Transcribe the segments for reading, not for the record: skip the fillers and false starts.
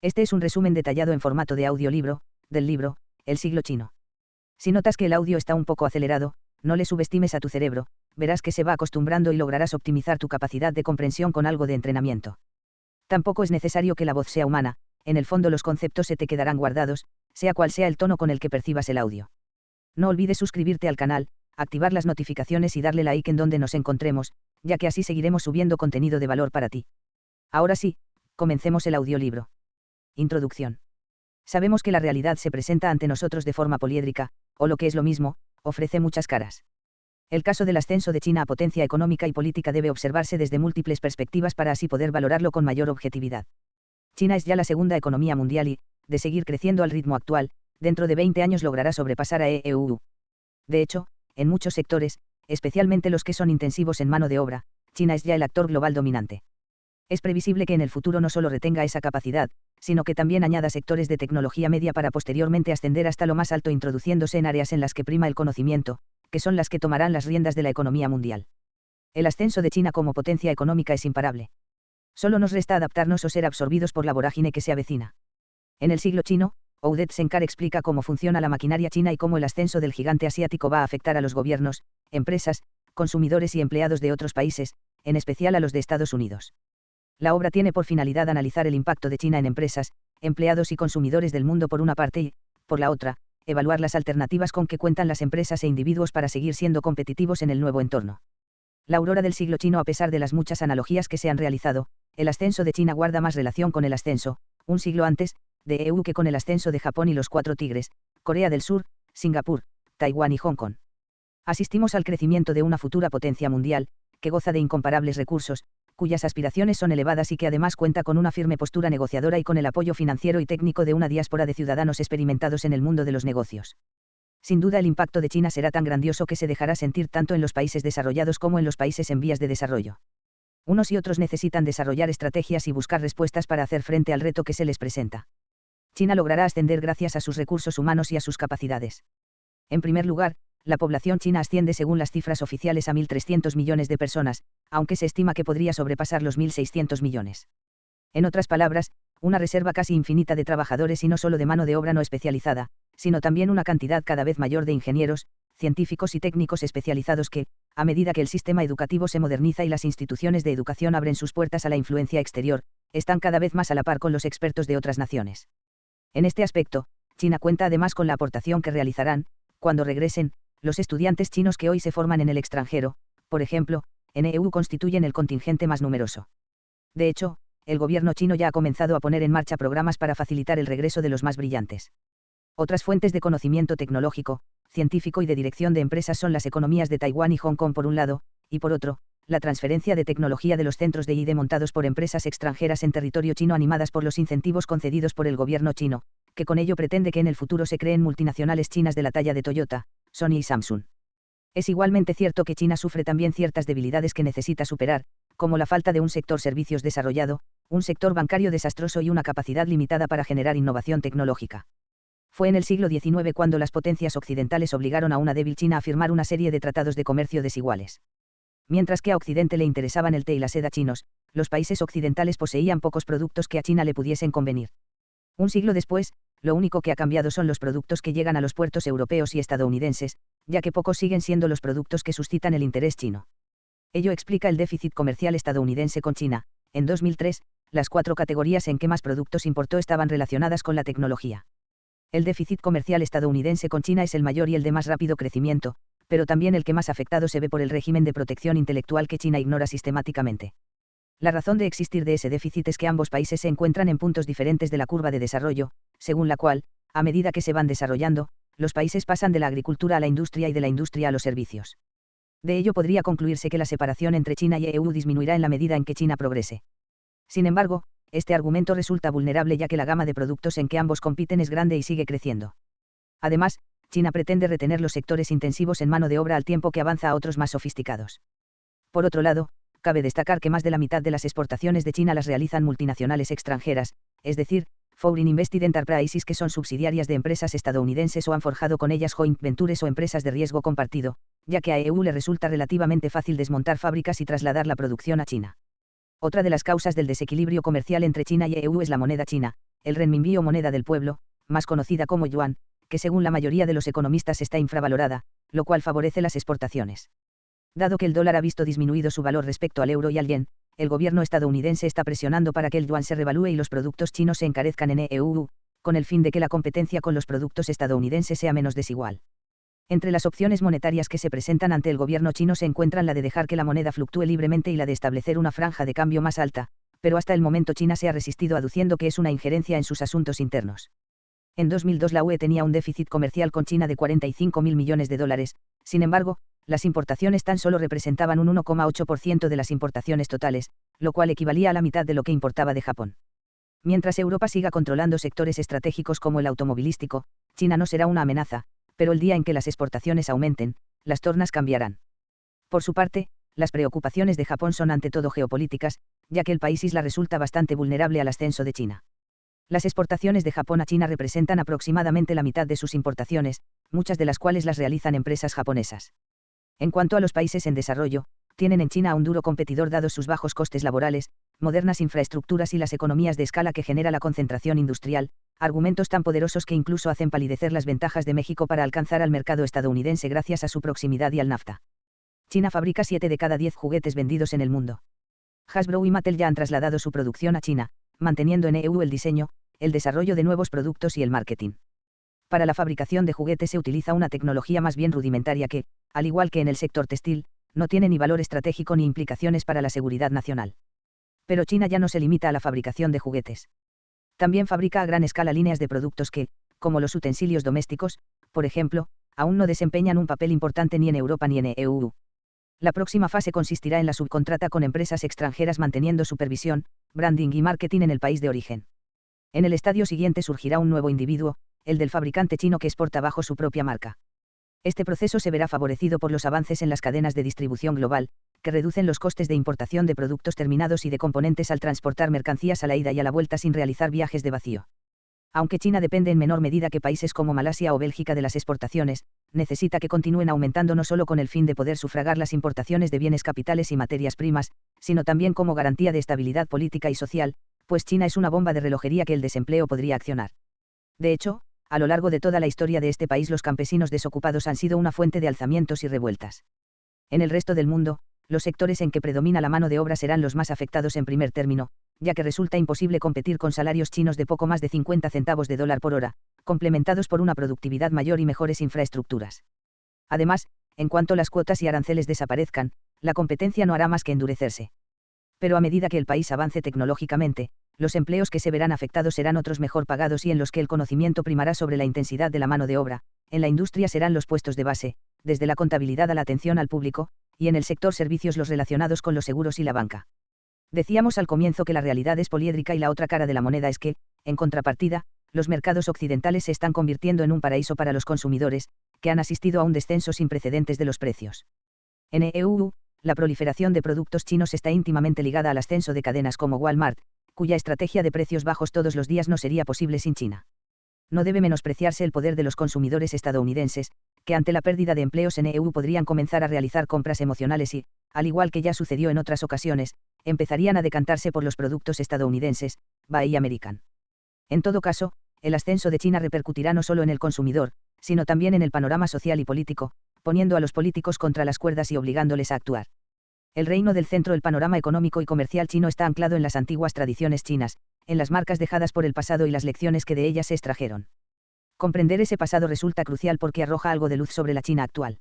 Este es un resumen detallado en formato de audiolibro, del libro, El siglo chino. Si notas que el audio está un poco acelerado, no le subestimes a tu cerebro, verás que se va acostumbrando y lograrás optimizar tu capacidad de comprensión con algo de entrenamiento. Tampoco es necesario que la voz sea humana, en el fondo los conceptos se te quedarán guardados, sea cual sea el tono con el que percibas el audio. No olvides suscribirte al canal, activar las notificaciones y darle like en donde nos encontremos, ya que así seguiremos subiendo contenido de valor para ti. Ahora sí, comencemos el audiolibro. Introducción. Sabemos que la realidad se presenta ante nosotros de forma poliédrica, o lo que es lo mismo, ofrece muchas caras. El caso del ascenso de China a potencia económica y política debe observarse desde múltiples perspectivas para así poder valorarlo con mayor objetividad. China es ya la segunda economía mundial y, de seguir creciendo al ritmo actual, dentro de 20 años logrará sobrepasar a EU. De hecho, en muchos sectores, especialmente los que son intensivos en mano de obra, China es ya el actor global dominante. Es previsible que en el futuro no solo retenga esa capacidad, sino que también añada sectores de tecnología media para posteriormente ascender hasta lo más alto introduciéndose en áreas en las que prima el conocimiento, que son las que tomarán las riendas de la economía mundial. El ascenso de China como potencia económica es imparable. Solo nos resta adaptarnos o ser absorbidos por la vorágine que se avecina. En el siglo chino, Oudet Senkar explica cómo funciona la maquinaria china y cómo el ascenso del gigante asiático va a afectar a los gobiernos, empresas, consumidores y empleados de otros países, en especial a los de Estados Unidos. La obra tiene por finalidad analizar el impacto de China en empresas, empleados y consumidores del mundo por una parte y, por la otra, evaluar las alternativas con que cuentan las empresas e individuos para seguir siendo competitivos en el nuevo entorno. La aurora del siglo chino. A pesar de las muchas analogías que se han realizado, el ascenso de China guarda más relación con el ascenso, un siglo antes, de EU que con el ascenso de Japón y los Cuatro Tigres, Corea del Sur, Singapur, Taiwán y Hong Kong. Asistimos al crecimiento de una futura potencia mundial, que goza de incomparables recursos, cuyas aspiraciones son elevadas y que además cuenta con una firme postura negociadora y con el apoyo financiero y técnico de una diáspora de ciudadanos experimentados en el mundo de los negocios. Sin duda el impacto de China será tan grandioso que se dejará sentir tanto en los países desarrollados como en los países en vías de desarrollo. Unos y otros necesitan desarrollar estrategias y buscar respuestas para hacer frente al reto que se les presenta. China logrará ascender gracias a sus recursos humanos y a sus capacidades. En primer lugar, la población china asciende según las cifras oficiales a 1.300 millones de personas, aunque se estima que podría sobrepasar los 1.600 millones. En otras palabras, una reserva casi infinita de trabajadores y no solo de mano de obra no especializada, sino también una cantidad cada vez mayor de ingenieros, científicos y técnicos especializados que, a medida que el sistema educativo se moderniza y las instituciones de educación abren sus puertas a la influencia exterior, están cada vez más a la par con los expertos de otras naciones. En este aspecto, China cuenta además con la aportación que realizarán, cuando regresen, los estudiantes chinos que hoy se forman en el extranjero, por ejemplo, en EU constituyen el contingente más numeroso. De hecho, el gobierno chino ya ha comenzado a poner en marcha programas para facilitar el regreso de los más brillantes. Otras fuentes de conocimiento tecnológico, científico y de dirección de empresas son las economías de Taiwán y Hong Kong por un lado, y por otro, la transferencia de tecnología de los centros de I+D montados por empresas extranjeras en territorio chino animadas por los incentivos concedidos por el gobierno chino, que con ello pretende que en el futuro se creen multinacionales chinas de la talla de Toyota, Sony y Samsung. Es igualmente cierto que China sufre también ciertas debilidades que necesita superar, como la falta de un sector servicios desarrollado, un sector bancario desastroso y una capacidad limitada para generar innovación tecnológica. Fue en el siglo XIX cuando las potencias occidentales obligaron a una débil China a firmar una serie de tratados de comercio desiguales. Mientras que a Occidente le interesaban el té y la seda chinos, los países occidentales poseían pocos productos que a China le pudiesen convenir. Un siglo después, lo único que ha cambiado son los productos que llegan a los puertos europeos y estadounidenses, ya que pocos siguen siendo los productos que suscitan el interés chino. Ello explica el déficit comercial estadounidense con China. En 2003, las 4 categorías en que más productos importó estaban relacionadas con la tecnología. El déficit comercial estadounidense con China es el mayor y el de más rápido crecimiento, pero también el que más afectado se ve por el régimen de protección intelectual que China ignora sistemáticamente. La razón de existir de ese déficit es que ambos países se encuentran en puntos diferentes de la curva de desarrollo, según la cual, a medida que se van desarrollando, los países pasan de la agricultura a la industria y de la industria a los servicios. De ello podría concluirse que la separación entre China y EU disminuirá en la medida en que China progrese. Sin embargo, este argumento resulta vulnerable ya que la gama de productos en que ambos compiten es grande y sigue creciendo. Además, China pretende retener los sectores intensivos en mano de obra al tiempo que avanza a otros más sofisticados. Por otro lado, cabe destacar que más de la mitad de las exportaciones de China las realizan multinacionales extranjeras, es decir, Foreign Invested Enterprises que son subsidiarias de empresas estadounidenses o han forjado con ellas joint ventures o empresas de riesgo compartido, ya que a EU le resulta relativamente fácil desmontar fábricas y trasladar la producción a China. Otra de las causas del desequilibrio comercial entre China y EU es la moneda china, el renminbi o moneda del pueblo, más conocida como yuan, que según la mayoría de los economistas está infravalorada, lo cual favorece las exportaciones. Dado que el dólar ha visto disminuido su valor respecto al euro y al yen, el gobierno estadounidense está presionando para que el yuan se revalúe y los productos chinos se encarezcan en EU, con el fin de que la competencia con los productos estadounidenses sea menos desigual. Entre las opciones monetarias que se presentan ante el gobierno chino se encuentran la de dejar que la moneda fluctúe libremente y la de establecer una franja de cambio más alta, pero hasta el momento China se ha resistido aduciendo que es una injerencia en sus asuntos internos. En 2002 la UE tenía un déficit comercial con China de 45.000 millones de dólares, sin embargo, las importaciones tan solo representaban un 1,8% de las importaciones totales, lo cual equivalía a la mitad de lo que importaba de Japón. Mientras Europa siga controlando sectores estratégicos como el automovilístico, China no será una amenaza, pero el día en que las exportaciones aumenten, las tornas cambiarán. Por su parte, las preocupaciones de Japón son ante todo geopolíticas, ya que el país isla resulta bastante vulnerable al ascenso de China. Las exportaciones de Japón a China representan aproximadamente la mitad de sus importaciones, muchas de las cuales las realizan empresas japonesas. En cuanto a los países en desarrollo, tienen en China a un duro competidor dados sus bajos costes laborales, modernas infraestructuras y las economías de escala que genera la concentración industrial, argumentos tan poderosos que incluso hacen palidecer las ventajas de México para alcanzar al mercado estadounidense gracias a su proximidad y al NAFTA. China fabrica 7 de cada 10 juguetes vendidos en el mundo. Hasbro y Mattel ya han trasladado su producción a China, manteniendo en EU el diseño, el desarrollo de nuevos productos y el marketing. Para la fabricación de juguetes se utiliza una tecnología más bien rudimentaria que, al igual que en el sector textil, no tiene ni valor estratégico ni implicaciones para la seguridad nacional. Pero China ya no se limita a la fabricación de juguetes. También fabrica a gran escala líneas de productos que, como los utensilios domésticos, por ejemplo, aún no desempeñan un papel importante ni en Europa ni en EU. La próxima fase consistirá en la subcontrata con empresas extranjeras manteniendo supervisión, branding y marketing en el país de origen. En el estadio siguiente surgirá un nuevo individuo, el del fabricante chino que exporta bajo su propia marca. Este proceso se verá favorecido por los avances en las cadenas de distribución global, que reducen los costes de importación de productos terminados y de componentes al transportar mercancías a la ida y a la vuelta sin realizar viajes de vacío. Aunque China depende en menor medida que países como Malasia o Bélgica de las exportaciones, necesita que continúen aumentando no solo con el fin de poder sufragar las importaciones de bienes capitales y materias primas, sino también como garantía de estabilidad política y social, pues China es una bomba de relojería que el desempleo podría accionar. De hecho, a lo largo de toda la historia de este país los campesinos desocupados han sido una fuente de alzamientos y revueltas. En el resto del mundo, los sectores en que predomina la mano de obra serán los más afectados en primer término, ya que resulta imposible competir con salarios chinos de poco más de 50 centavos de dólar por hora, complementados por una productividad mayor y mejores infraestructuras. Además, en cuanto las cuotas y aranceles desaparezcan, la competencia no hará más que endurecerse. Pero a medida que el país avance tecnológicamente, los empleos que se verán afectados serán otros mejor pagados y en los que el conocimiento primará sobre la intensidad de la mano de obra. En la industria serán los puestos de base, desde la contabilidad a la atención al público, y en el sector servicios los relacionados con los seguros y la banca. Decíamos al comienzo que la realidad es poliédrica y la otra cara de la moneda es que, en contrapartida, los mercados occidentales se están convirtiendo en un paraíso para los consumidores, que han asistido a un descenso sin precedentes de los precios. En EU, la proliferación de productos chinos está íntimamente ligada al ascenso de cadenas como Walmart, cuya estrategia de precios bajos todos los días no sería posible sin China. No debe menospreciarse el poder de los consumidores estadounidenses, que ante la pérdida de empleos en EU podrían comenzar a realizar compras emocionales y, al igual que ya sucedió en otras ocasiones, empezarían a decantarse por los productos estadounidenses, Buy American. En todo caso, el ascenso de China repercutirá no solo en el consumidor, sino también en el panorama social y político, poniendo a los políticos contra las cuerdas y obligándoles a actuar. El reino del centro, el panorama económico y comercial chino está anclado en las antiguas tradiciones chinas, en las marcas dejadas por el pasado y las lecciones que de ellas se extrajeron. Comprender ese pasado resulta crucial porque arroja algo de luz sobre la China actual.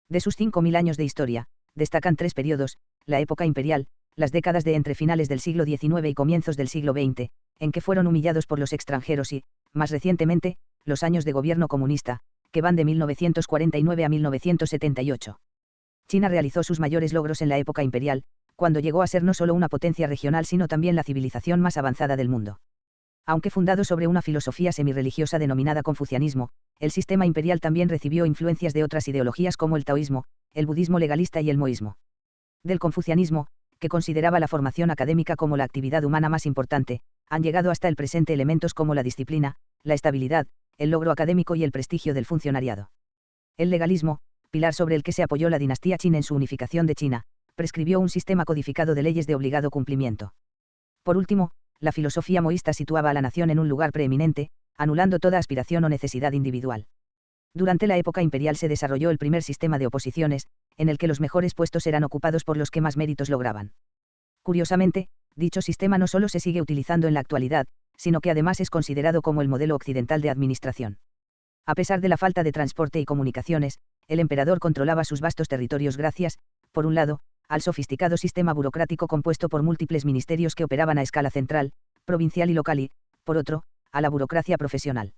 De sus 5.000 años de historia, destacan 3 periodos: la época imperial, las décadas de entre finales del siglo XIX y comienzos del siglo XX, en que fueron humillados por los extranjeros y, más recientemente, los años de gobierno comunista, que van de 1949 a 1978. China realizó sus mayores logros en la época imperial, cuando llegó a ser no solo una potencia regional sino también la civilización más avanzada del mundo. Aunque fundado sobre una filosofía semirreligiosa denominada confucianismo, el sistema imperial también recibió influencias de otras ideologías como el taoísmo, el budismo legalista y el moísmo. Del confucianismo, que consideraba la formación académica como la actividad humana más importante, han llegado hasta el presente elementos como la disciplina, la estabilidad, el logro académico y el prestigio del funcionariado. El legalismo, pilar sobre el que se apoyó la dinastía Qin en su unificación de China, prescribió un sistema codificado de leyes de obligado cumplimiento. Por último, la filosofía moísta situaba a la nación en un lugar preeminente, anulando toda aspiración o necesidad individual. Durante la época imperial se desarrolló el primer sistema de oposiciones, en el que los mejores puestos eran ocupados por los que más méritos lograban. Curiosamente, dicho sistema no solo se sigue utilizando en la actualidad, sino que además es considerado como el modelo occidental de administración. A pesar de la falta de transporte y comunicaciones, el emperador controlaba sus vastos territorios gracias, por un lado, al sofisticado sistema burocrático compuesto por múltiples ministerios que operaban a escala central, provincial y local y, por otro, a la burocracia profesional.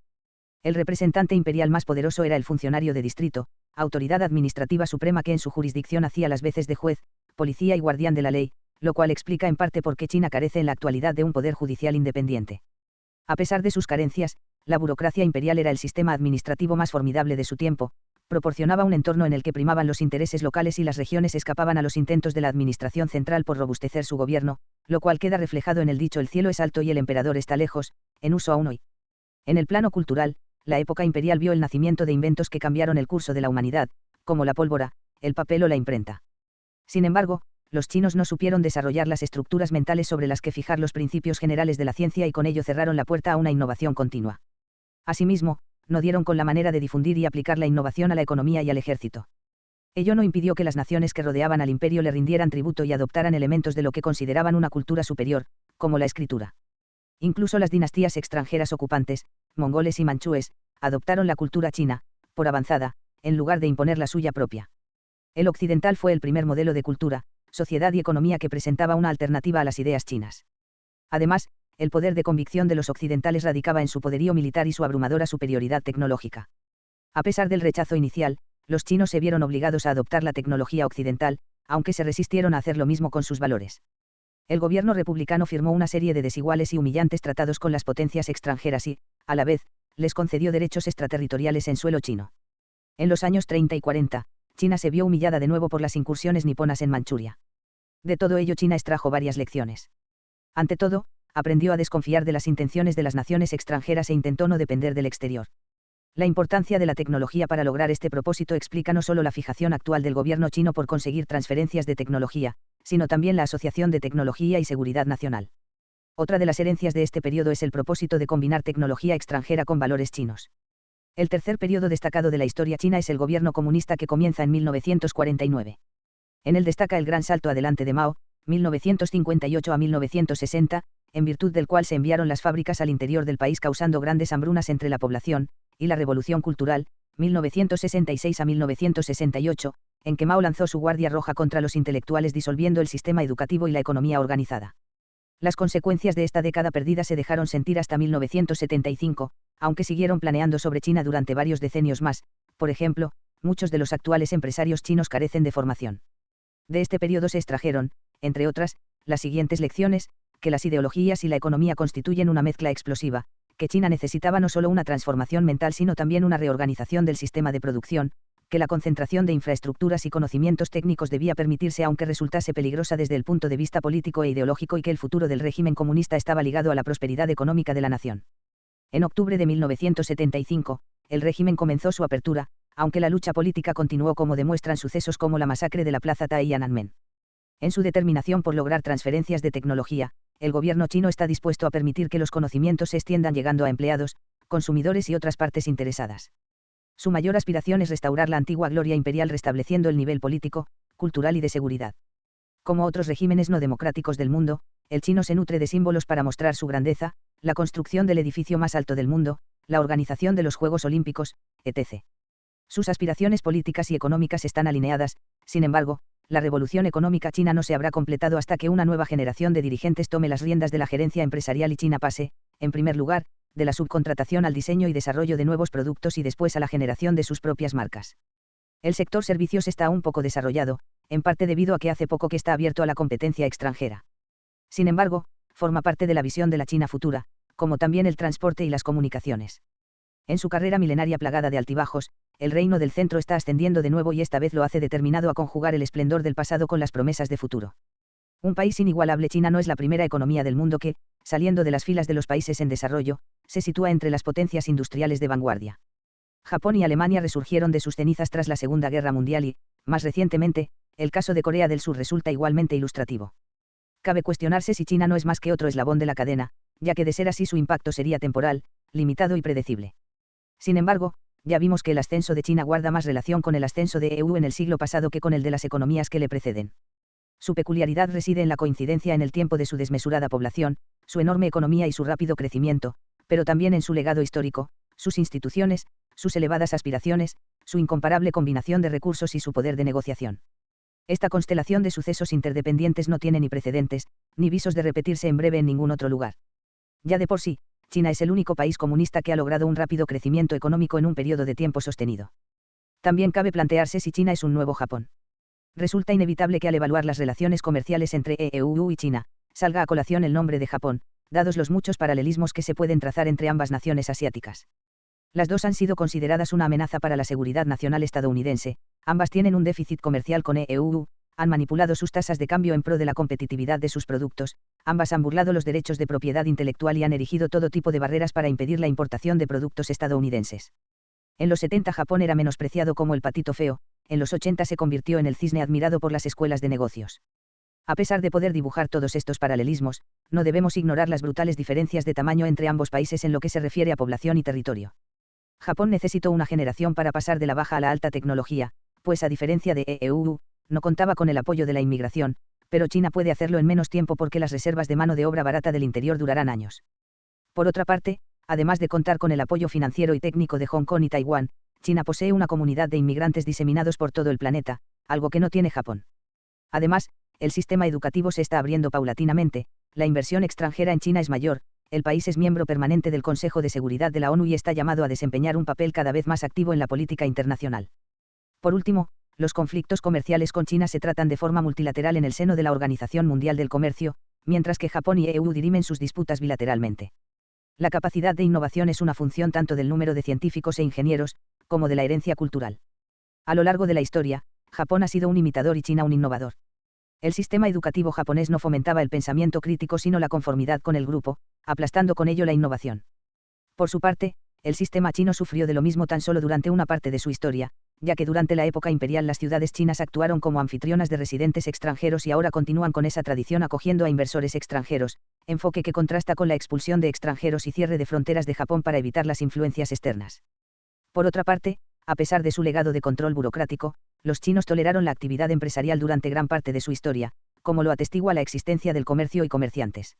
El representante imperial más poderoso era el funcionario de distrito, autoridad administrativa suprema que en su jurisdicción hacía las veces de juez, policía y guardián de la ley, lo cual explica en parte por qué China carece en la actualidad de un poder judicial independiente. A pesar de sus carencias, la burocracia imperial era el sistema administrativo más formidable de su tiempo, proporcionaba un entorno en el que primaban los intereses locales y las regiones escapaban a los intentos de la administración central por robustecer su gobierno, lo cual queda reflejado en el dicho "el cielo es alto y el emperador está lejos", en uso aún hoy. En el plano cultural, la época imperial vio el nacimiento de inventos que cambiaron el curso de la humanidad, como la pólvora, el papel o la imprenta. Sin embargo, los chinos no supieron desarrollar las estructuras mentales sobre las que fijar los principios generales de la ciencia y con ello cerraron la puerta a una innovación continua. Asimismo, no dieron con la manera de difundir y aplicar la innovación a la economía y al ejército. Ello no impidió que las naciones que rodeaban al imperio le rindieran tributo y adoptaran elementos de lo que consideraban una cultura superior, como la escritura. Incluso las dinastías extranjeras ocupantes, mongoles y manchúes, adoptaron la cultura china, por avanzada, en lugar de imponer la suya propia. El occidental fue el primer modelo de cultura, sociedad y economía que presentaba una alternativa a las ideas chinas. Además, el poder de convicción de los occidentales radicaba en su poderío militar y su abrumadora superioridad tecnológica. A pesar del rechazo inicial, los chinos se vieron obligados a adoptar la tecnología occidental, aunque se resistieron a hacer lo mismo con sus valores. El gobierno republicano firmó una serie de desiguales y humillantes tratados con las potencias extranjeras y, a la vez, les concedió derechos extraterritoriales en suelo chino. En los años 30 y 40, China se vio humillada de nuevo por las incursiones niponas en Manchuria. De todo ello China extrajo varias lecciones. Ante todo, aprendió a desconfiar de las intenciones de las naciones extranjeras e intentó no depender del exterior. La importancia de la tecnología para lograr este propósito explica no solo la fijación actual del gobierno chino por conseguir transferencias de tecnología, sino también la asociación de tecnología y seguridad nacional. Otra de las herencias de este periodo es el propósito de combinar tecnología extranjera con valores chinos. El tercer periodo destacado de la historia china es el gobierno comunista que comienza en 1949. En él destaca el gran salto adelante de Mao, 1958 a 1960, en virtud del cual se enviaron las fábricas al interior del país causando grandes hambrunas entre la población, y la Revolución Cultural, 1966 a 1968, en que Mao lanzó su Guardia Roja contra los intelectuales disolviendo el sistema educativo y la economía organizada. Las consecuencias de esta década perdida se dejaron sentir hasta 1975, aunque siguieron planeando sobre China durante varios decenios más. Por ejemplo, muchos de los actuales empresarios chinos carecen de formación. De este periodo se extrajeron, entre otras, las siguientes lecciones: que las ideologías y la economía constituyen una mezcla explosiva, que China necesitaba no solo una transformación mental sino también una reorganización del sistema de producción, que la concentración de infraestructuras y conocimientos técnicos debía permitirse aunque resultase peligrosa desde el punto de vista político e ideológico y que el futuro del régimen comunista estaba ligado a la prosperidad económica de la nación. En octubre de 1975, el régimen comenzó su apertura, aunque la lucha política continuó como demuestran sucesos como la masacre de la plaza Tiananmen. En su determinación por lograr transferencias de tecnología, el gobierno chino está dispuesto a permitir que los conocimientos se extiendan llegando a empleados, consumidores y otras partes interesadas. Su mayor aspiración es restaurar la antigua gloria imperial restableciendo el nivel político, cultural y de seguridad. Como otros regímenes no democráticos del mundo, el chino se nutre de símbolos para mostrar su grandeza, la construcción del edificio más alto del mundo, la organización de los Juegos Olímpicos, etc. Sus aspiraciones políticas y económicas están alineadas. Sin embargo, la revolución económica china no se habrá completado hasta que una nueva generación de dirigentes tome las riendas de la gerencia empresarial y China pase, en primer lugar, de la subcontratación al diseño y desarrollo de nuevos productos y después a la generación de sus propias marcas. El sector servicios está aún poco desarrollado, en parte debido a que hace poco que está abierto a la competencia extranjera. Sin embargo, forma parte de la visión de la China futura, como también el transporte y las comunicaciones. En su carrera milenaria plagada de altibajos, el reino del centro está ascendiendo de nuevo y esta vez lo hace determinado a conjugar el esplendor del pasado con las promesas de futuro. Un país inigualable. China no es la primera economía del mundo que, saliendo de las filas de los países en desarrollo, se sitúa entre las potencias industriales de vanguardia. Japón y Alemania resurgieron de sus cenizas tras la Segunda Guerra Mundial y, más recientemente, el caso de Corea del Sur resulta igualmente ilustrativo. Cabe cuestionarse si China no es más que otro eslabón de la cadena, ya que de ser así su impacto sería temporal, limitado y predecible. Sin embargo, ya vimos que el ascenso de China guarda más relación con el ascenso de EU en el siglo pasado que con el de las economías que le preceden. Su peculiaridad reside en la coincidencia en el tiempo de su desmesurada población, su enorme economía y su rápido crecimiento, pero también en su legado histórico, sus instituciones, sus elevadas aspiraciones, su incomparable combinación de recursos y su poder de negociación. Esta constelación de sucesos interdependientes no tiene ni precedentes, ni visos de repetirse en breve en ningún otro lugar. Ya de por sí, China es el único país comunista que ha logrado un rápido crecimiento económico en un periodo de tiempo sostenido. También cabe plantearse si China es un nuevo Japón. Resulta inevitable que al evaluar las relaciones comerciales entre EU y China, salga a colación el nombre de Japón, dados los muchos paralelismos que se pueden trazar entre ambas naciones asiáticas. Las dos han sido consideradas una amenaza para la seguridad nacional estadounidense, ambas tienen un déficit comercial con EU, han manipulado sus tasas de cambio en pro de la competitividad de sus productos, ambas han burlado los derechos de propiedad intelectual y han erigido todo tipo de barreras para impedir la importación de productos estadounidenses. En los 70 Japón era menospreciado como el patito feo, en los 80 se convirtió en el cisne admirado por las escuelas de negocios. A pesar de poder dibujar todos estos paralelismos, no debemos ignorar las brutales diferencias de tamaño entre ambos países en lo que se refiere a población y territorio. Japón necesitó una generación para pasar de la baja a la alta tecnología, pues a diferencia de EU, no contaba con el apoyo de la inmigración, pero China puede hacerlo en menos tiempo porque las reservas de mano de obra barata del interior durarán años. Por otra parte, además de contar con el apoyo financiero y técnico de Hong Kong y Taiwán, China posee una comunidad de inmigrantes diseminados por todo el planeta, algo que no tiene Japón. Además, el sistema educativo se está abriendo paulatinamente, la inversión extranjera en China es mayor, el país es miembro permanente del Consejo de Seguridad de la ONU y está llamado a desempeñar un papel cada vez más activo en la política internacional. Por último, los conflictos comerciales con China se tratan de forma multilateral en el seno de la Organización Mundial del Comercio, mientras que Japón y EU dirimen sus disputas bilateralmente. La capacidad de innovación es una función tanto del número de científicos e ingenieros, como de la herencia cultural. A lo largo de la historia, Japón ha sido un imitador y China un innovador. El sistema educativo japonés no fomentaba el pensamiento crítico sino la conformidad con el grupo, aplastando con ello la innovación. Por su parte, el sistema chino sufrió de lo mismo tan solo durante una parte de su historia, ya que durante la época imperial las ciudades chinas actuaron como anfitrionas de residentes extranjeros y ahora continúan con esa tradición acogiendo a inversores extranjeros, enfoque que contrasta con la expulsión de extranjeros y cierre de fronteras de Japón para evitar las influencias externas. Por otra parte, a pesar de su legado de control burocrático, los chinos toleraron la actividad empresarial durante gran parte de su historia, como lo atestigua la existencia del comercio y comerciantes.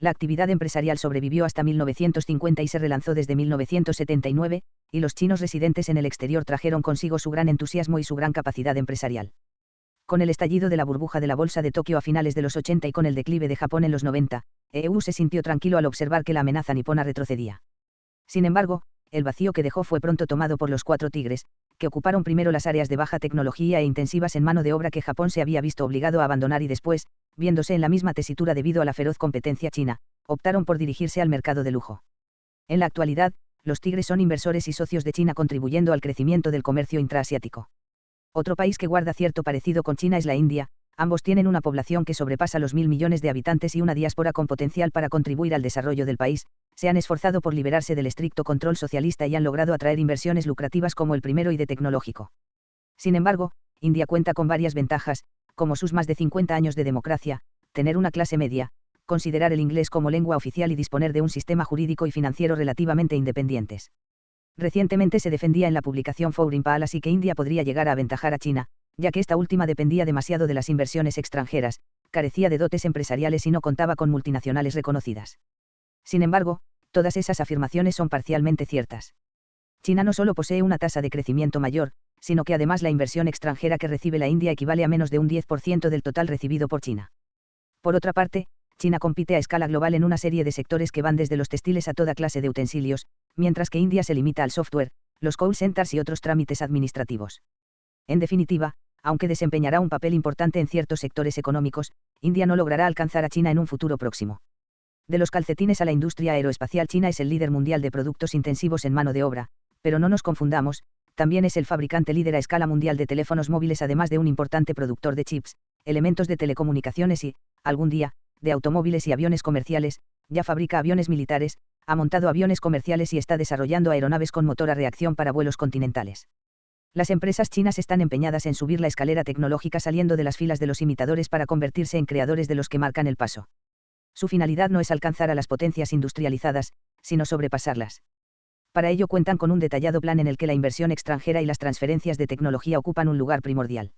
La actividad empresarial sobrevivió hasta 1950 y se relanzó desde 1979, y los chinos residentes en el exterior trajeron consigo su gran entusiasmo y su gran capacidad empresarial. Con el estallido de la burbuja de la bolsa de Tokio a finales de los 80 y con el declive de Japón en los 90, EU se sintió tranquilo al observar que la amenaza nipona retrocedía. Sin embargo, el vacío que dejó fue pronto tomado por los cuatro tigres, que ocuparon primero las áreas de baja tecnología e intensivas en mano de obra que Japón se había visto obligado a abandonar y después, viéndose en la misma tesitura debido a la feroz competencia china, optaron por dirigirse al mercado de lujo. En la actualidad, los tigres son inversores y socios de China contribuyendo al crecimiento del comercio intraasiático. Otro país que guarda cierto parecido con China es la India, ambos tienen una población que sobrepasa los 1.000 millones de habitantes y una diáspora con potencial para contribuir al desarrollo del país, se han esforzado por liberarse del estricto control socialista y han logrado atraer inversiones lucrativas como el primero y de tecnológico. Sin embargo, India cuenta con varias ventajas, como sus más de 50 años de democracia, tener una clase media, considerar el inglés como lengua oficial y disponer de un sistema jurídico y financiero relativamente independientes. Recientemente se defendía en la publicación Foreign Policy que India podría llegar a aventajar a China, ya que esta última dependía demasiado de las inversiones extranjeras, carecía de dotes empresariales y no contaba con multinacionales reconocidas. Sin embargo, todas esas afirmaciones son parcialmente ciertas. China no solo posee una tasa de crecimiento mayor, sino que además la inversión extranjera que recibe la India equivale a menos de un 10% del total recibido por China. Por otra parte, China compite a escala global en una serie de sectores que van desde los textiles a toda clase de utensilios, mientras que India se limita al software, los call centers y otros trámites administrativos. En definitiva, aunque desempeñará un papel importante en ciertos sectores económicos, India no logrará alcanzar a China en un futuro próximo. De los calcetines a la industria aeroespacial, China es el líder mundial de productos intensivos en mano de obra, pero no nos confundamos, también es el fabricante líder a escala mundial de teléfonos móviles además de un importante productor de chips, elementos de telecomunicaciones y, algún día, de automóviles y aviones comerciales, ya fabrica aviones militares, ha montado aviones comerciales y está desarrollando aeronaves con motor a reacción para vuelos continentales. Las empresas chinas están empeñadas en subir la escalera tecnológica saliendo de las filas de los imitadores para convertirse en creadores de los que marcan el paso. Su finalidad no es alcanzar a las potencias industrializadas, sino sobrepasarlas. Para ello cuentan con un detallado plan en el que la inversión extranjera y las transferencias de tecnología ocupan un lugar primordial.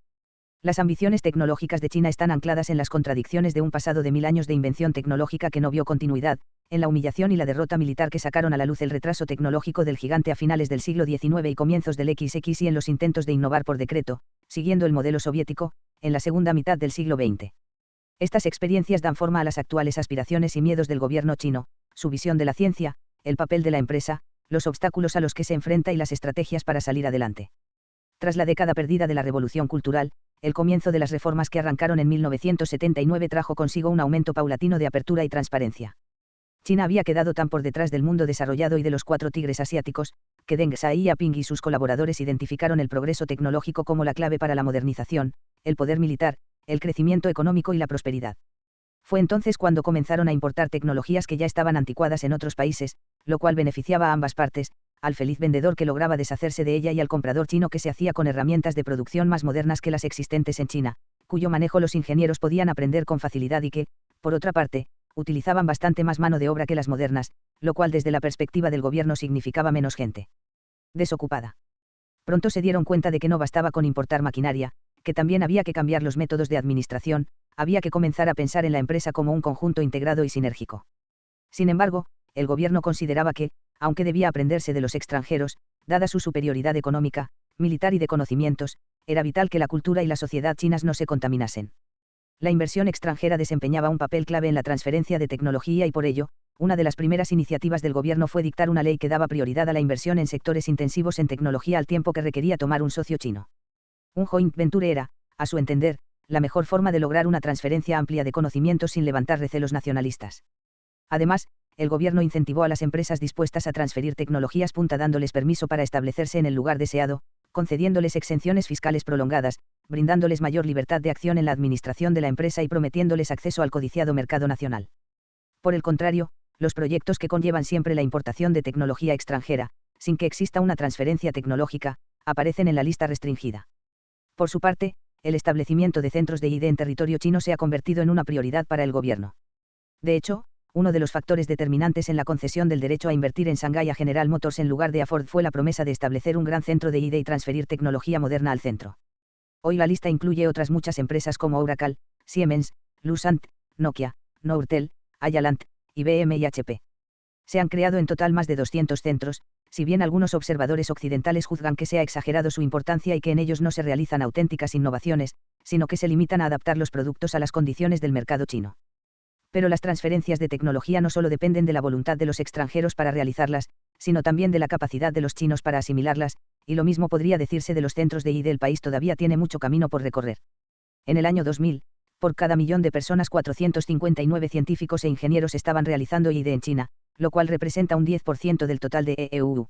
Las ambiciones tecnológicas de China están ancladas en las contradicciones de un pasado de 1000 años de invención tecnológica que no vio continuidad, en la humillación y la derrota militar que sacaron a la luz el retraso tecnológico del gigante a finales del siglo XIX y comienzos del XX y en los intentos de innovar por decreto, siguiendo el modelo soviético, en la segunda mitad del siglo XX. Estas experiencias dan forma a las actuales aspiraciones y miedos del gobierno chino, su visión de la ciencia, el papel de la empresa, los obstáculos a los que se enfrenta y las estrategias para salir adelante. Tras la década perdida de la revolución cultural, el comienzo de las reformas que arrancaron en 1979 trajo consigo un aumento paulatino de apertura y transparencia. China había quedado tan por detrás del mundo desarrollado y de los 4 tigres asiáticos, que Deng Xiaoping y sus colaboradores identificaron el progreso tecnológico como la clave para la modernización, el poder militar, el crecimiento económico y la prosperidad. Fue entonces cuando comenzaron a importar tecnologías que ya estaban anticuadas en otros países, lo cual beneficiaba a ambas partes, al feliz vendedor que lograba deshacerse de ella y al comprador chino que se hacía con herramientas de producción más modernas que las existentes en China, cuyo manejo los ingenieros podían aprender con facilidad y que, por otra parte, utilizaban bastante más mano de obra que las modernas, lo cual desde la perspectiva del gobierno significaba menos gente desocupada. Pronto se dieron cuenta de que no bastaba con importar maquinaria, que también había que cambiar los métodos de administración, había que comenzar a pensar en la empresa como un conjunto integrado y sinérgico. Sin embargo, el gobierno consideraba que, aunque debía aprenderse de los extranjeros, dada su superioridad económica, militar y de conocimientos, era vital que la cultura y la sociedad chinas no se contaminasen. La inversión extranjera desempeñaba un papel clave en la transferencia de tecnología y por ello, una de las primeras iniciativas del gobierno fue dictar una ley que daba prioridad a la inversión en sectores intensivos en tecnología al tiempo que requería tomar un socio chino. Un joint venture era, a su entender, la mejor forma de lograr una transferencia amplia de conocimientos sin levantar recelos nacionalistas. Además, el gobierno incentivó a las empresas dispuestas a transferir tecnologías punta dándoles permiso para establecerse en el lugar deseado, concediéndoles exenciones fiscales prolongadas, brindándoles mayor libertad de acción en la administración de la empresa y prometiéndoles acceso al codiciado mercado nacional. Por el contrario, los proyectos que conllevan siempre la importación de tecnología extranjera, sin que exista una transferencia tecnológica, aparecen en la lista restringida. Por su parte, el establecimiento de centros de I+D en territorio chino se ha convertido en una prioridad para el gobierno. De hecho, uno de los factores determinantes en la concesión del derecho a invertir en Shanghái a General Motors en lugar de a Ford fue la promesa de establecer un gran centro de I+D y transferir tecnología moderna al centro. Hoy la lista incluye otras muchas empresas como Oracle, Siemens, Lucent, Nokia, Nortel, Agilent, IBM y HP. Se han creado en total más de 200 centros, si bien algunos observadores occidentales juzgan que se ha exagerado su importancia y que en ellos no se realizan auténticas innovaciones, sino que se limitan a adaptar los productos a las condiciones del mercado chino. Pero las transferencias de tecnología no solo dependen de la voluntad de los extranjeros para realizarlas, sino también de la capacidad de los chinos para asimilarlas, y lo mismo podría decirse de los centros de I+D. El país todavía tiene mucho camino por recorrer. En el año 2000, por cada millón de personas 459 científicos e ingenieros estaban realizando I+D en China, lo cual representa un 10% del total de EU.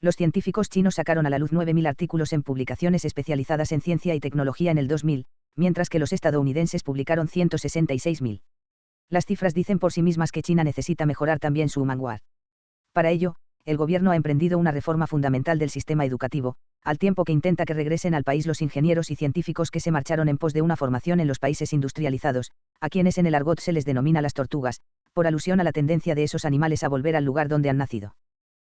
Los científicos chinos sacaron a la luz 9.000 artículos en publicaciones especializadas en ciencia y tecnología en el 2000, mientras que los estadounidenses publicaron 166.000. Las cifras dicen por sí mismas que China necesita mejorar también su humanware. Para ello, el gobierno ha emprendido una reforma fundamental del sistema educativo, al tiempo que intenta que regresen al país los ingenieros y científicos que se marcharon en pos de una formación en los países industrializados, a quienes en el argot se les denomina las tortugas, por alusión a la tendencia de esos animales a volver al lugar donde han nacido.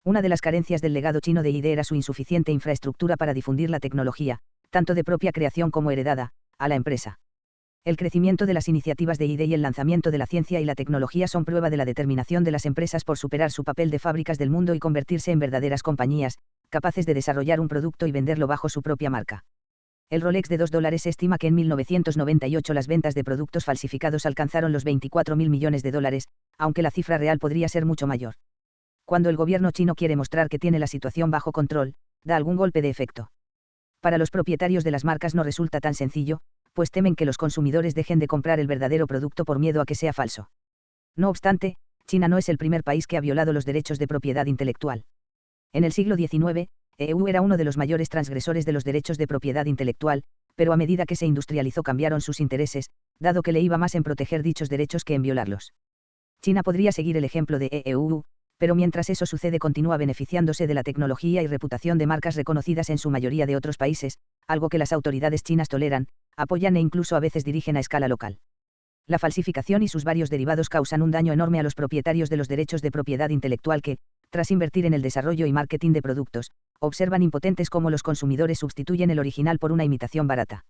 Una de las carencias del legado chino de I+D era su insuficiente infraestructura para difundir la tecnología, tanto de propia creación como heredada, a la empresa. El crecimiento de las iniciativas de I+D y el lanzamiento de la ciencia y la tecnología son prueba de la determinación de las empresas por superar su papel de fábricas del mundo y convertirse en verdaderas compañías, capaces de desarrollar un producto y venderlo bajo su propia marca. El Rolex de $2 estima que en 1998 las ventas de productos falsificados alcanzaron los 24.000 millones de dólares, aunque la cifra real podría ser mucho mayor. Cuando el gobierno chino quiere mostrar que tiene la situación bajo control, da algún golpe de efecto. Para los propietarios de las marcas no resulta tan sencillo, pues temen que los consumidores dejen de comprar el verdadero producto por miedo a que sea falso. No obstante, China no es el primer país que ha violado los derechos de propiedad intelectual. En el siglo XIX, EU era uno de los mayores transgresores de los derechos de propiedad intelectual, pero a medida que se industrializó cambiaron sus intereses, dado que le iba más en proteger dichos derechos que en violarlos. China podría seguir el ejemplo de EU, Pero mientras eso sucede, continúa beneficiándose de la tecnología y reputación de marcas reconocidas en su mayoría de otros países, algo que las autoridades chinas toleran, apoyan e incluso a veces dirigen a escala local. La falsificación y sus varios derivados causan un daño enorme a los propietarios de los derechos de propiedad intelectual que, tras invertir en el desarrollo y marketing de productos, observan impotentes cómo los consumidores sustituyen el original por una imitación barata.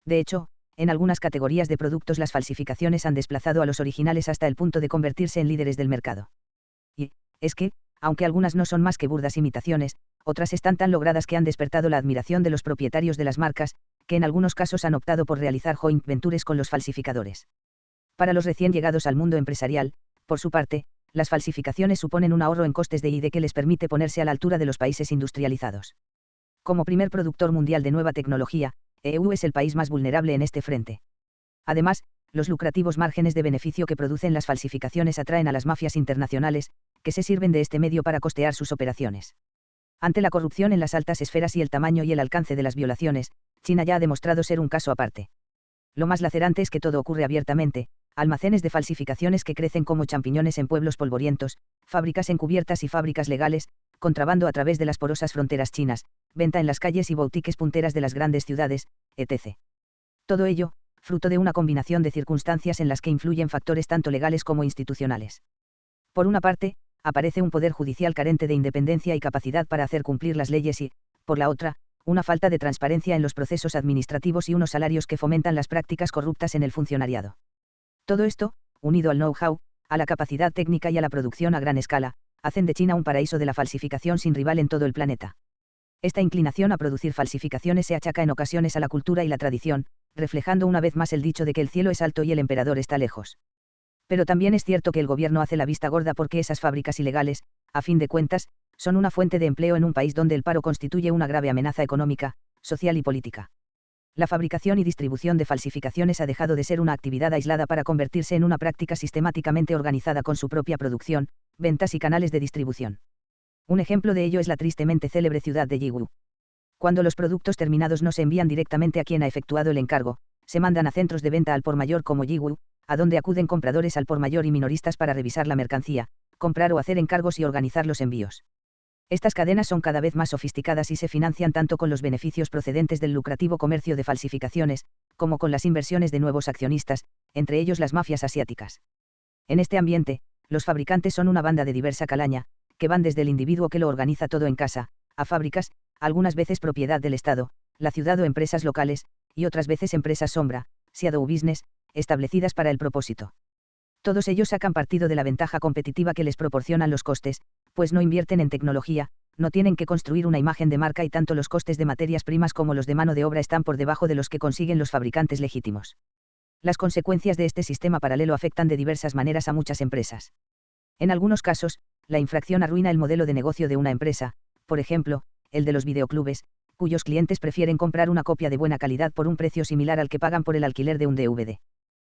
De hecho, en algunas categorías de productos las falsificaciones han desplazado a los originales hasta el punto de convertirse en líderes del mercado. Y, es que, aunque algunas no son más que burdas imitaciones, otras están tan logradas que han despertado la admiración de los propietarios de las marcas, que en algunos casos han optado por realizar joint ventures con los falsificadores. Para los recién llegados al mundo empresarial, por su parte, las falsificaciones suponen un ahorro en costes de I+D que les permite ponerse a la altura de los países industrializados. Como primer productor mundial de nueva tecnología, EU es el país más vulnerable en este frente. Además, los lucrativos márgenes de beneficio que producen las falsificaciones atraen a las mafias internacionales, que se sirven de este medio para costear sus operaciones. Ante la corrupción en las altas esferas y el tamaño y el alcance de las violaciones, China ya ha demostrado ser un caso aparte. Lo más lacerante es que todo ocurre abiertamente: almacenes de falsificaciones que crecen como champiñones en pueblos polvorientos, fábricas encubiertas y fábricas legales, contrabando a través de las porosas fronteras chinas, venta en las calles y boutiques punteras de las grandes ciudades, etc. Todo ello, fruto de una combinación de circunstancias en las que influyen factores tanto legales como institucionales. Por una parte, aparece un poder judicial carente de independencia y capacidad para hacer cumplir las leyes y, por la otra, una falta de transparencia en los procesos administrativos y unos salarios que fomentan las prácticas corruptas en el funcionariado. Todo esto, unido al know-how, a la capacidad técnica y a la producción a gran escala, hacen de China un paraíso de la falsificación sin rival en todo el planeta. Esta inclinación a producir falsificaciones se achaca en ocasiones a la cultura y la tradición, reflejando una vez más el dicho de que el cielo es alto y el emperador está lejos. Pero también es cierto que el gobierno hace la vista gorda porque esas fábricas ilegales, a fin de cuentas, son una fuente de empleo en un país donde el paro constituye una grave amenaza económica, social y política. La fabricación y distribución de falsificaciones ha dejado de ser una actividad aislada para convertirse en una práctica sistemáticamente organizada con su propia producción, ventas y canales de distribución. Un ejemplo de ello es la tristemente célebre ciudad de Yiwu. Cuando los productos terminados no se envían directamente a quien ha efectuado el encargo, se mandan a centros de venta al por mayor como Yiwu, a donde acuden compradores al por mayor y minoristas para revisar la mercancía, comprar o hacer encargos y organizar los envíos. Estas cadenas son cada vez más sofisticadas y se financian tanto con los beneficios procedentes del lucrativo comercio de falsificaciones, como con las inversiones de nuevos accionistas, entre ellos las mafias asiáticas. En este ambiente, los fabricantes son una banda de diversa calaña, que van desde el individuo que lo organiza todo en casa, a fábricas, algunas veces propiedad del Estado, la ciudad o empresas locales, y otras veces empresas sombra, shadow business, establecidas para el propósito. Todos ellos sacan partido de la ventaja competitiva que les proporcionan los costes, pues no invierten en tecnología, no tienen que construir una imagen de marca y tanto los costes de materias primas como los de mano de obra están por debajo de los que consiguen los fabricantes legítimos. Las consecuencias de este sistema paralelo afectan de diversas maneras a muchas empresas. En algunos casos, la infracción arruina el modelo de negocio de una empresa, por ejemplo, el de los videoclubes, cuyos clientes prefieren comprar una copia de buena calidad por un precio similar al que pagan por el alquiler de un DVD.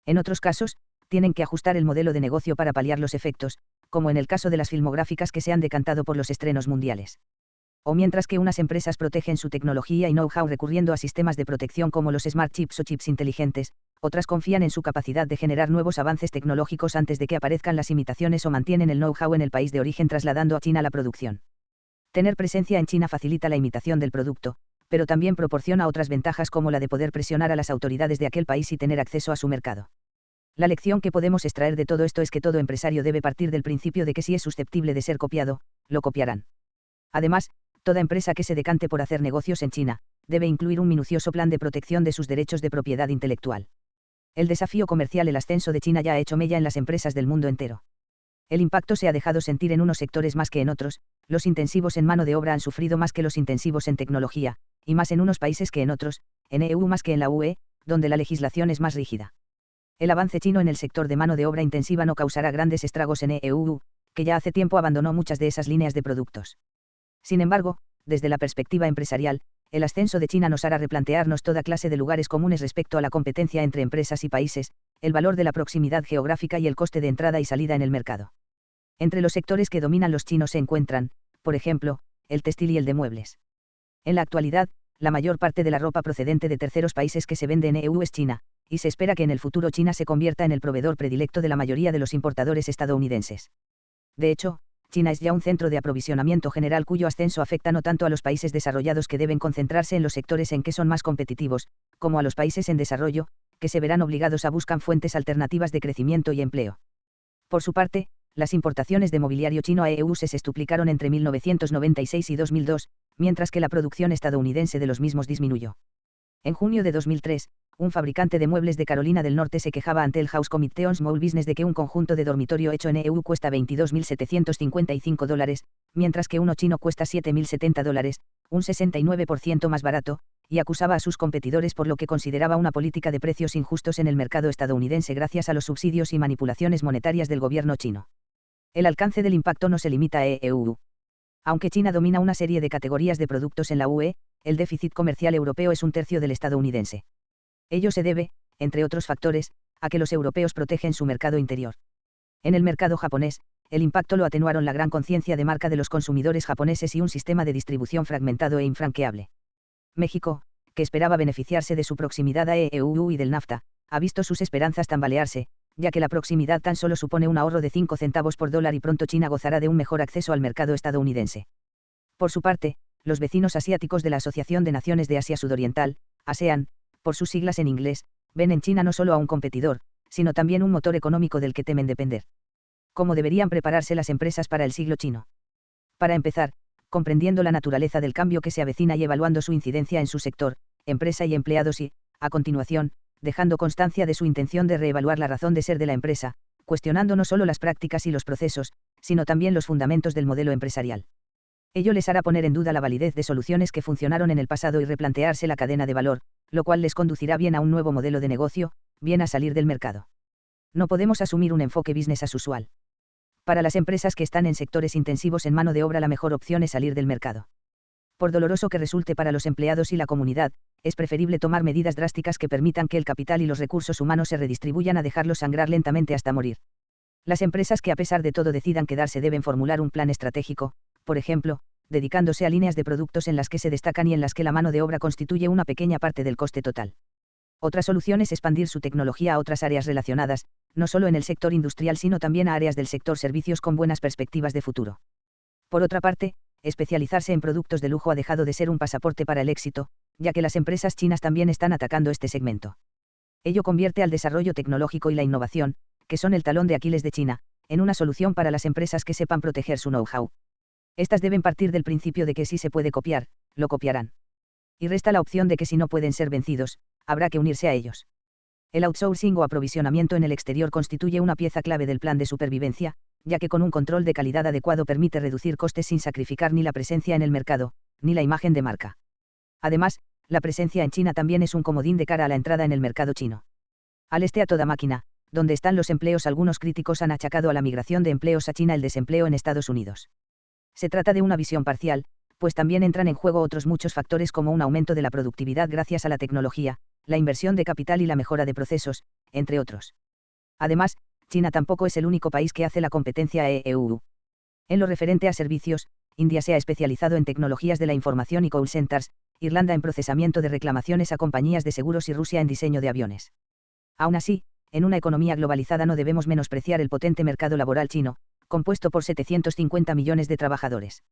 En otros casos, tienen que ajustar el modelo de negocio para paliar los efectos, como en el caso de las filmográficas que se han decantado por los estrenos mundiales. O mientras que unas empresas protegen su tecnología y know-how recurriendo a sistemas de protección como los smart chips o chips inteligentes, otras confían en su capacidad de generar nuevos avances tecnológicos antes de que aparezcan las imitaciones o mantienen el know-how en el país de origen trasladando a China la producción. Tener presencia en China facilita la imitación del producto, pero también proporciona otras ventajas como la de poder presionar a las autoridades de aquel país y tener acceso a su mercado. La lección que podemos extraer de todo esto es que todo empresario debe partir del principio de que si es susceptible de ser copiado, lo copiarán. Además, toda empresa que se decante por hacer negocios en China, debe incluir un minucioso plan de protección de sus derechos de propiedad intelectual. El desafío comercial, el ascenso de China ya ha hecho mella en las empresas del mundo entero. El impacto se ha dejado sentir en unos sectores más que en otros, los intensivos en mano de obra han sufrido más que los intensivos en tecnología, y más en unos países que en otros, en EU más que en la UE, donde la legislación es más rígida. El avance chino en el sector de mano de obra intensiva no causará grandes estragos en EU, que ya hace tiempo abandonó muchas de esas líneas de productos. Sin embargo, desde la perspectiva empresarial, el ascenso de China nos hará replantearnos toda clase de lugares comunes respecto a la competencia entre empresas y países, el valor de la proximidad geográfica y el coste de entrada y salida en el mercado. Entre los sectores que dominan los chinos se encuentran, por ejemplo, el textil y el de muebles. En la actualidad, la mayor parte de la ropa procedente de terceros países que se vende en EU es china, y se espera que en el futuro China se convierta en el proveedor predilecto de la mayoría de los importadores estadounidenses. De hecho, China es ya un centro de aprovisionamiento general cuyo ascenso afecta no tanto a los países desarrollados que deben concentrarse en los sectores en que son más competitivos, como a los países en desarrollo, que se verán obligados a buscar fuentes alternativas de crecimiento y empleo. Por su parte, las importaciones de mobiliario chino a EU se sextuplicaron entre 1996 y 2002, mientras que la producción estadounidense de los mismos disminuyó. En junio de 2003, un fabricante de muebles de Carolina del Norte se quejaba ante el House Committee on Small Business de que un conjunto de dormitorio hecho en EU cuesta $22.755, mientras que uno chino cuesta $7.070, un 69% más barato, y acusaba a sus competidores por lo que consideraba una política de precios injustos en el mercado estadounidense gracias a los subsidios y manipulaciones monetarias del gobierno chino. El alcance del impacto no se limita a EU. Aunque China domina una serie de categorías de productos en la UE, el déficit comercial europeo es un tercio del estadounidense. Ello se debe, entre otros factores, a que los europeos protegen su mercado interior. En el mercado japonés, el impacto lo atenuaron la gran conciencia de marca de los consumidores japoneses y un sistema de distribución fragmentado e infranqueable. México, que esperaba beneficiarse de su proximidad a EU y del NAFTA, ha visto sus esperanzas tambalearse, ya que la proximidad tan solo supone un ahorro de 5 centavos por dólar y pronto China gozará de un mejor acceso al mercado estadounidense. Por su parte, los vecinos asiáticos de la Asociación de Naciones de Asia Sudoriental, ASEAN, por sus siglas en inglés, ven en China no solo a un competidor, sino también un motor económico del que temen depender. ¿Cómo deberían prepararse las empresas para el siglo chino? Para empezar, comprendiendo la naturaleza del cambio que se avecina y evaluando su incidencia en su sector, empresa y empleados y, a continuación, dejando constancia de su intención de reevaluar la razón de ser de la empresa, cuestionando no solo las prácticas y los procesos, sino también los fundamentos del modelo empresarial. Ello les hará poner en duda la validez de soluciones que funcionaron en el pasado y replantearse la cadena de valor, lo cual les conducirá bien a un nuevo modelo de negocio, bien a salir del mercado. No podemos asumir un enfoque business as usual. Para las empresas que están en sectores intensivos en mano de obra, la mejor opción es salir del mercado. Por doloroso que resulte para los empleados y la comunidad, es preferible tomar medidas drásticas que permitan que el capital y los recursos humanos se redistribuyan a dejarlos sangrar lentamente hasta morir. Las empresas que a pesar de todo decidan quedarse deben formular un plan estratégico, por ejemplo, dedicándose a líneas de productos en las que se destacan y en las que la mano de obra constituye una pequeña parte del coste total. Otra solución es expandir su tecnología a otras áreas relacionadas, no solo en el sector industrial sino también a áreas del sector servicios con buenas perspectivas de futuro. Por otra parte, especializarse en productos de lujo ha dejado de ser un pasaporte para el éxito, ya que las empresas chinas también están atacando este segmento. Ello convierte al desarrollo tecnológico y la innovación, que son el talón de Aquiles de China, en una solución para las empresas que sepan proteger su know-how. Estas deben partir del principio de que si se puede copiar, lo copiarán. Y resta la opción de que si no pueden ser vencidos, habrá que unirse a ellos. El outsourcing o aprovisionamiento en el exterior constituye una pieza clave del plan de supervivencia, ya que con un control de calidad adecuado permite reducir costes sin sacrificar ni la presencia en el mercado, ni la imagen de marca. Además, la presencia en China también es un comodín de cara a la entrada en el mercado chino. Al este a toda máquina, donde están los empleos, algunos críticos han achacado a la migración de empleos a China el desempleo en Estados Unidos. Se trata de una visión parcial, pues también entran en juego otros muchos factores como un aumento de la productividad gracias a la tecnología, la inversión de capital y la mejora de procesos, entre otros. Además, China tampoco es el único país que hace la competencia a EU. En lo referente a servicios, India se ha especializado en tecnologías de la información y call centers, Irlanda en procesamiento de reclamaciones a compañías de seguros y Rusia en diseño de aviones. Aún así, en una economía globalizada no debemos menospreciar el potente mercado laboral chino, compuesto por 750 millones de trabajadores.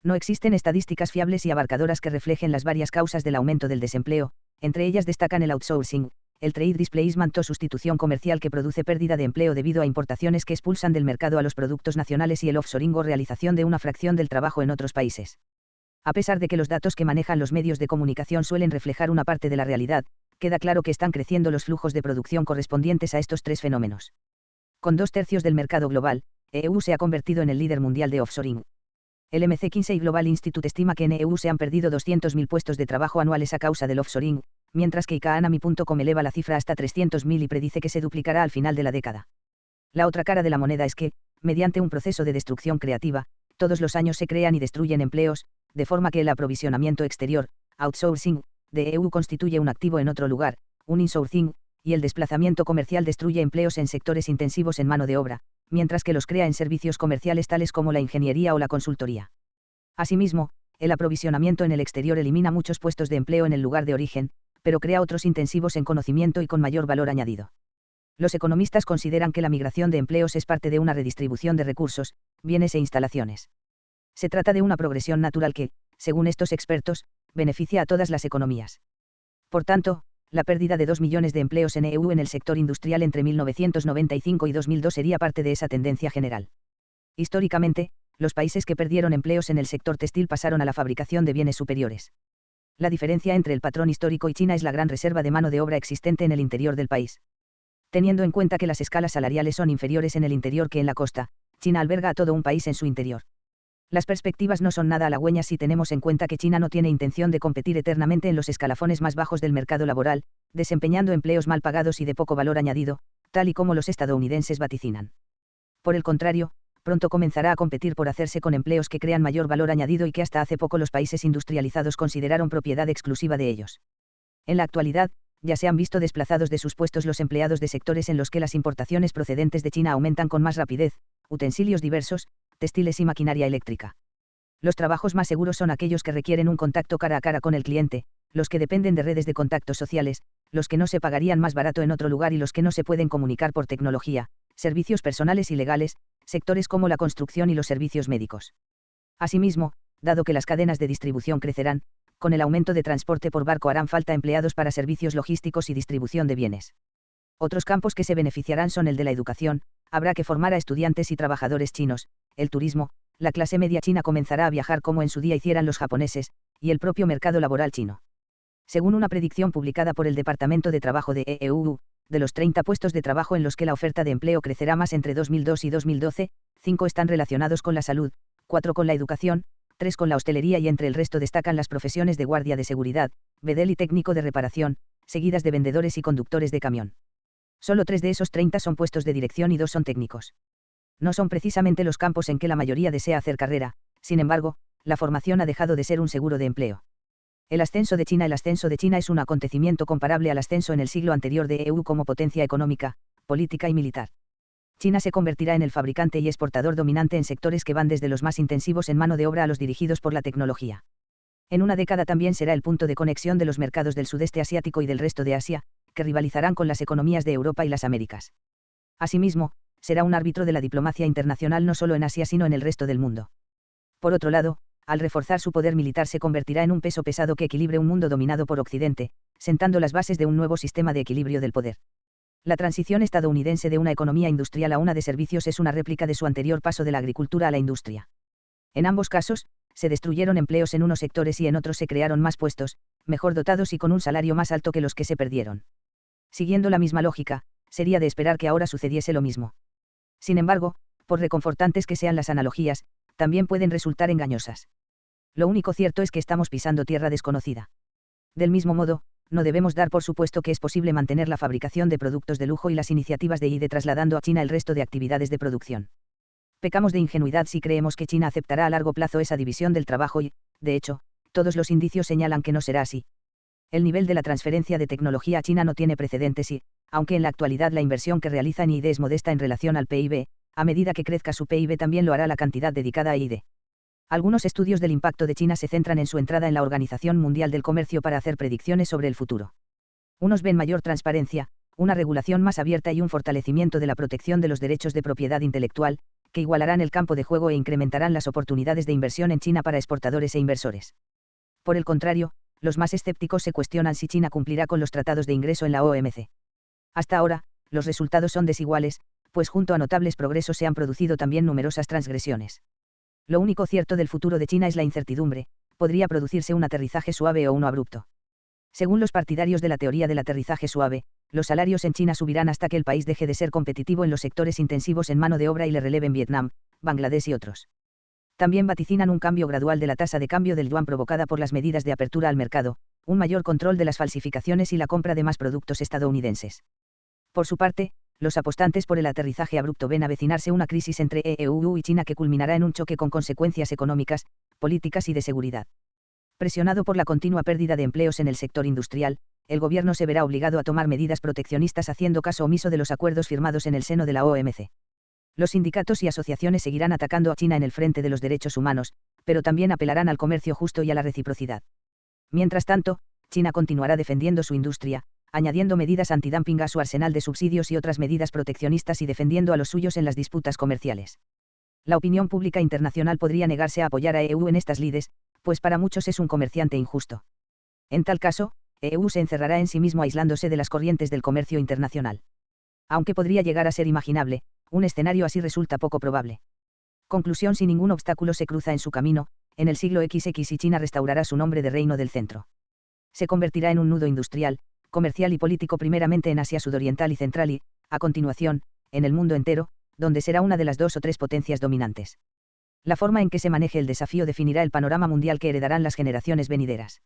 No existen estadísticas fiables y abarcadoras que reflejen las varias causas del aumento del desempleo, entre ellas destacan el outsourcing, el trade displacement o sustitución comercial que produce pérdida de empleo debido a importaciones que expulsan del mercado a los productos nacionales y el offshoring o realización de una fracción del trabajo en otros países. A pesar de que los datos que manejan los medios de comunicación suelen reflejar una parte de la realidad, queda claro que están creciendo los flujos de producción correspondientes a estos tres fenómenos. Con 2/3 del mercado global, EU se ha convertido en el líder mundial de offshoring. El McKinsey Global Institute estima que en EU se han perdido 200.000 puestos de trabajo anuales a causa del offshoring, mientras que Economy.com eleva la cifra hasta 300.000 y predice que se duplicará al final de la década. La otra cara de la moneda es que, mediante un proceso de destrucción creativa, todos los años se crean y destruyen empleos, de forma que el aprovisionamiento exterior, outsourcing, de EU constituye un activo en otro lugar, un insourcing, y el desplazamiento comercial destruye empleos en sectores intensivos en mano de obra, mientras que los crea en servicios comerciales tales como la ingeniería o la consultoría. Asimismo, el aprovisionamiento en el exterior elimina muchos puestos de empleo en el lugar de origen, pero crea otros intensivos en conocimiento y con mayor valor añadido. Los economistas consideran que la migración de empleos es parte de una redistribución de recursos, bienes e instalaciones. Se trata de una progresión natural que, según estos expertos, beneficia a todas las economías. Por tanto, la pérdida de 2 millones de empleos en EU en el sector industrial entre 1995 y 2002 sería parte de esa tendencia general. Históricamente, los países que perdieron empleos en el sector textil pasaron a la fabricación de bienes superiores. La diferencia entre el patrón histórico y China es la gran reserva de mano de obra existente en el interior del país. Teniendo en cuenta que las escalas salariales son inferiores en el interior que en la costa, China alberga a todo un país en su interior. Las perspectivas no son nada halagüeñas si tenemos en cuenta que China no tiene intención de competir eternamente en los escalafones más bajos del mercado laboral, desempeñando empleos mal pagados y de poco valor añadido, tal y como los estadounidenses vaticinan. Por el contrario, pronto comenzará a competir por hacerse con empleos que crean mayor valor añadido y que hasta hace poco los países industrializados consideraron propiedad exclusiva de ellos. En la actualidad, ya se han visto desplazados de sus puestos los empleados de sectores en los que las importaciones procedentes de China aumentan con más rapidez, utensilios diversos, textiles y maquinaria eléctrica. Los trabajos más seguros son aquellos que requieren un contacto cara a cara con el cliente, los que dependen de redes de contactos sociales, los que no se pagarían más barato en otro lugar y los que no se pueden comunicar por tecnología, servicios personales y legales, sectores como la construcción y los servicios médicos. Asimismo, dado que las cadenas de distribución crecerán, con el aumento de transporte por barco harán falta empleados para servicios logísticos y distribución de bienes. Otros campos que se beneficiarán son el de la educación, habrá que formar a estudiantes y trabajadores chinos, el turismo, la clase media china comenzará a viajar como en su día hicieran los japoneses, y el propio mercado laboral chino. Según una predicción publicada por el Departamento de Trabajo de EU, de los 30 puestos de trabajo en los que la oferta de empleo crecerá más entre 2002 y 2012, 5 están relacionados con la salud, 4 con la educación, 3 con la hostelería y entre el resto destacan las profesiones de guardia de seguridad, bedel y técnico de reparación, seguidas de vendedores y conductores de camión. Solo 3 de esos 30 son puestos de dirección y 2 son técnicos. No son precisamente los campos en que la mayoría desea hacer carrera, sin embargo, la formación ha dejado de ser un seguro de empleo. El ascenso de China es un acontecimiento comparable al ascenso en el siglo anterior de EU como potencia económica, política y militar. China se convertirá en el fabricante y exportador dominante en sectores que van desde los más intensivos en mano de obra a los dirigidos por la tecnología. En una década también será el punto de conexión de los mercados del sudeste asiático y del resto de Asia, que rivalizarán con las economías de Europa y las Américas. Asimismo, será un árbitro de la diplomacia internacional no solo en Asia sino en el resto del mundo. Por otro lado, al reforzar su poder militar se convertirá en un peso pesado que equilibre un mundo dominado por Occidente, sentando las bases de un nuevo sistema de equilibrio del poder. La transición estadounidense de una economía industrial a una de servicios es una réplica de su anterior paso de la agricultura a la industria. En ambos casos, se destruyeron empleos en unos sectores y en otros se crearon más puestos, mejor dotados y con un salario más alto que los que se perdieron. Siguiendo la misma lógica, sería de esperar que ahora sucediese lo mismo. Sin embargo, por reconfortantes que sean las analogías, también pueden resultar engañosas. Lo único cierto es que estamos pisando tierra desconocida. Del mismo modo, no debemos dar por supuesto que es posible mantener la fabricación de productos de lujo y las iniciativas de ID trasladando a China el resto de actividades de producción. Pecamos de ingenuidad si creemos que China aceptará a largo plazo esa división del trabajo y, de hecho, todos los indicios señalan que no será así. El nivel de la transferencia de tecnología a China no tiene precedentes y, aunque en la actualidad la inversión que realiza en ID es modesta en relación al PIB, a medida que crezca su PIB también lo hará la cantidad dedicada a ID. Algunos estudios del impacto de China se centran en su entrada en la Organización Mundial del Comercio para hacer predicciones sobre el futuro. Unos ven mayor transparencia, una regulación más abierta y un fortalecimiento de la protección de los derechos de propiedad intelectual, que igualarán el campo de juego e incrementarán las oportunidades de inversión en China para exportadores e inversores. Por el contrario, los más escépticos se cuestionan si China cumplirá con los tratados de ingreso en la OMC. Hasta ahora, los resultados son desiguales, pues junto a notables progresos se han producido también numerosas transgresiones. Lo único cierto del futuro de China es la incertidumbre, podría producirse un aterrizaje suave o uno abrupto. Según los partidarios de la teoría del aterrizaje suave, los salarios en China subirán hasta que el país deje de ser competitivo en los sectores intensivos en mano de obra y le releven Vietnam, Bangladesh y otros. También vaticinan un cambio gradual de la tasa de cambio del yuan provocada por las medidas de apertura al mercado, un mayor control de las falsificaciones y la compra de más productos estadounidenses. Por su parte, los apostantes por el aterrizaje abrupto ven avecinarse una crisis entre EU y China que culminará en un choque con consecuencias económicas, políticas y de seguridad. Presionado por la continua pérdida de empleos en el sector industrial, el gobierno se verá obligado a tomar medidas proteccionistas haciendo caso omiso de los acuerdos firmados en el seno de la OMC. Los sindicatos y asociaciones seguirán atacando a China en el frente de los derechos humanos, pero también apelarán al comercio justo y a la reciprocidad. Mientras tanto, China continuará defendiendo su industria, añadiendo medidas antidumping a su arsenal de subsidios y otras medidas proteccionistas y defendiendo a los suyos en las disputas comerciales. La opinión pública internacional podría negarse a apoyar a EU en estas lides, pues para muchos es un comerciante injusto. En tal caso, EU se encerrará en sí mismo aislándose de las corrientes del comercio internacional. Aunque podría llegar a ser imaginable, un escenario así resulta poco probable. Conclusión: si ningún obstáculo se cruza en su camino, en el siglo XX y China restaurará su nombre de reino del centro. Se convertirá en un nudo industrial, comercial y político primeramente en Asia Sudoriental y Central y, a continuación, en el mundo entero, donde será una de las 2 o 3 potencias dominantes. La forma en que se maneje el desafío definirá el panorama mundial que heredarán las generaciones venideras.